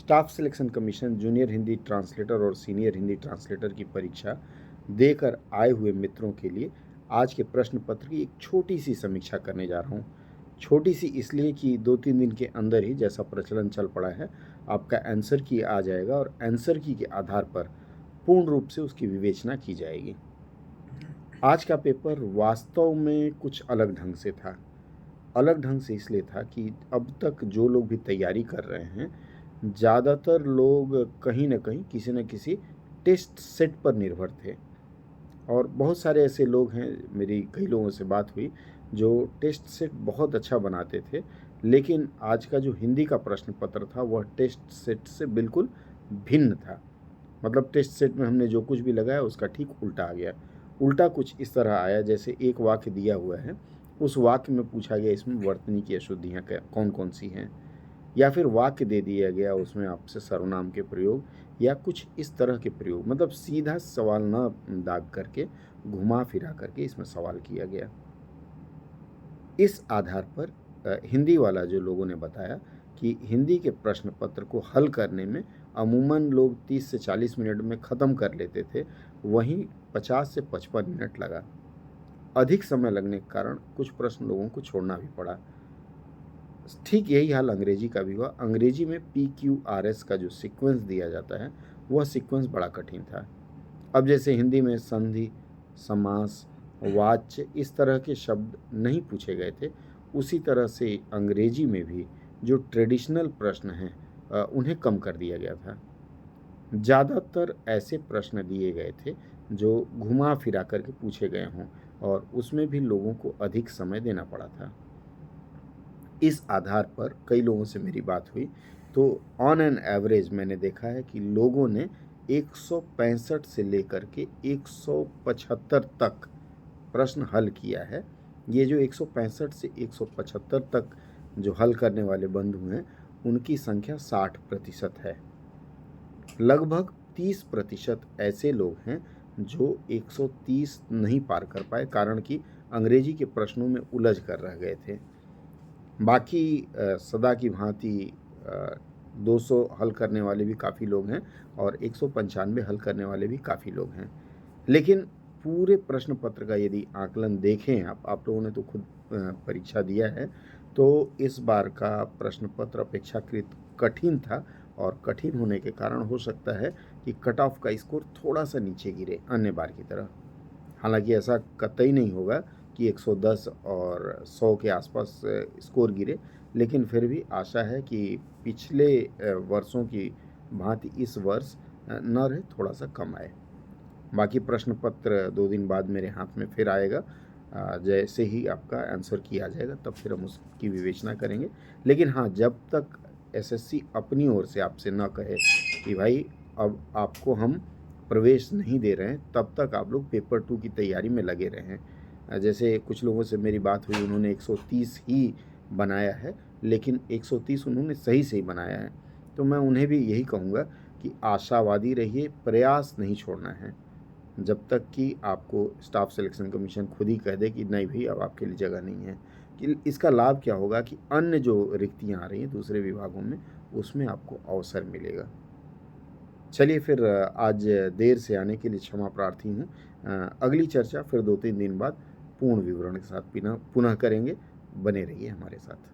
Staff selection commission junior Hindi translator और senior Hindi translator की परीक्षा देकर आए हुए मित्रों के लिए आज के प्रश्न पत्र की एक छोटी सी समीक्षा करने जा रहा हूँ। छोटी सी इसलिए कि 2-3 दिन के अंदर ही, जैसा प्रचलन चल पड़ा है, आपका आंसर की आ जाएगा और आंसर की के आधार पर पूर्ण रूप से उसकी विवेचना की जाएगी। आज का पेपर वास्तव में कुछ अलग ढंग से था। अलग ढंग से इसलिए था कि अब तक जो लोग भी तैयारी कर रहे हैं, ज़्यादातर लोग कहीं न कहीं किसी न किसी टेस्ट सेट पर निर्भर थे और बहुत सारे ऐसे लोग हैं, मेरी कई लोगों से बात हुई, जो टेस्ट सेट बहुत अच्छा बनाते थे, लेकिन आज का जो हिंदी का प्रश्न पत्र था वह टेस्ट सेट से बिल्कुल भिन्न था। मतलब टेस्ट सेट में हमने जो कुछ भी लगाया उसका ठीक उल्टा आ गया। उल्टा कुछ इस तरह आया जैसे एक वाक्य दिया हुआ है, उस वाक्य में पूछा गया इसमें वर्तनी की अशुद्धियाँ कौन कौन सी हैं, या फिर वाक्य दे दिया गया उसमें आपसे सर्वनाम के प्रयोग या कुछ इस तरह के प्रयोग, मतलब सीधा सवाल न दाग करके घुमा फिरा करके इसमें सवाल किया गया। इस आधार पर हिंदी वाला जो लोगों ने बताया कि हिंदी के प्रश्न पत्र को हल करने में अमूमन लोग 30 से 40 मिनट में ख़त्म कर लेते थे, वहीं 50 से 55 मिनट लगा। अधिक समय लगने के कारण कुछ प्रश्न लोगों को छोड़ना भी पड़ा। ठीक यही हाल अंग्रेजी का भी हुआ। अंग्रेजी में PQRS का जो सीक्वेंस दिया जाता है वह सीक्वेंस बड़ा कठिन था। अब जैसे हिंदी में संधि, समास, वाच्य इस तरह के शब्द नहीं पूछे गए थे, उसी तरह से अंग्रेजी में भी जो ट्रेडिशनल प्रश्न हैं उन्हें कम कर दिया गया था। ज़्यादातर ऐसे प्रश्न दिए गए थे जो घुमा फिरा करके पूछे गए हों और उसमें भी लोगों को अधिक समय देना पड़ा था। इस आधार पर कई लोगों से मेरी बात हुई तो ऑन एन एवरेज मैंने देखा है कि लोगों ने 165 से लेकर के 175 तक प्रश्न हल किया है। ये जो 165 से 175 तक जो हल करने वाले बंधु हैं, उनकी संख्या 60% है। लगभग 30% ऐसे लोग हैं जो 130 नहीं पार कर पाए, कारण कि अंग्रेजी के प्रश्नों में उलझ कर रह गए थे। बाकी सदा की भांति 200 हल करने वाले भी काफ़ी लोग हैं और 195 हल करने वाले भी काफ़ी लोग हैं। लेकिन पूरे प्रश्न पत्र का यदि आकलन देखें, आप लोगों ने तो खुद परीक्षा दिया है, तो इस बार का प्रश्न पत्र अपेक्षाकृत कठिन था और कठिन होने के कारण हो सकता है कि कट ऑफ का स्कोर थोड़ा सा नीचे गिरे अन्य बार की तरह। हालांकि ऐसा कतई नहीं होगा कि 110 और 100 के आसपास स्कोर गिरे, लेकिन फिर भी आशा है कि पिछले वर्षों की भांति इस वर्ष न रहे, थोड़ा सा कम आए। बाकी प्रश्न पत्र 2 दिन बाद मेरे हाथ में फिर आएगा। जैसे ही आपका आंसर किया जाएगा तब फिर हम उसकी विवेचना करेंगे। लेकिन हाँ, जब तक एसएससी अपनी ओर से आपसे न कहे कि भाई अब आपको हम प्रवेश नहीं दे रहे हैं, तब तक आप लोग पेपर 2 की तैयारी में लगे रहें। जैसे कुछ लोगों से मेरी बात हुई, उन्होंने 130 ही बनाया है, लेकिन 130 उन्होंने सही से ही बनाया है। तो मैं उन्हें भी यही कहूँगा कि आशावादी रहिए, प्रयास नहीं छोड़ना है, जब तक कि आपको स्टाफ सिलेक्शन कमीशन खुद ही कह दे कि नहीं भाई अब आपके लिए जगह नहीं है। कि इसका लाभ क्या होगा कि अन्य जो रिक्तियाँ आ रही हैं दूसरे विभागों में, उसमें आपको अवसर मिलेगा। चलिए फिर आज देर से आने के लिए क्षमा प्रार्थी हूँ। अगली चर्चा फिर 2-3 दिन बाद पूर्ण विवरण के साथ पुनः करेंगे। बने रहिए हमारे साथ।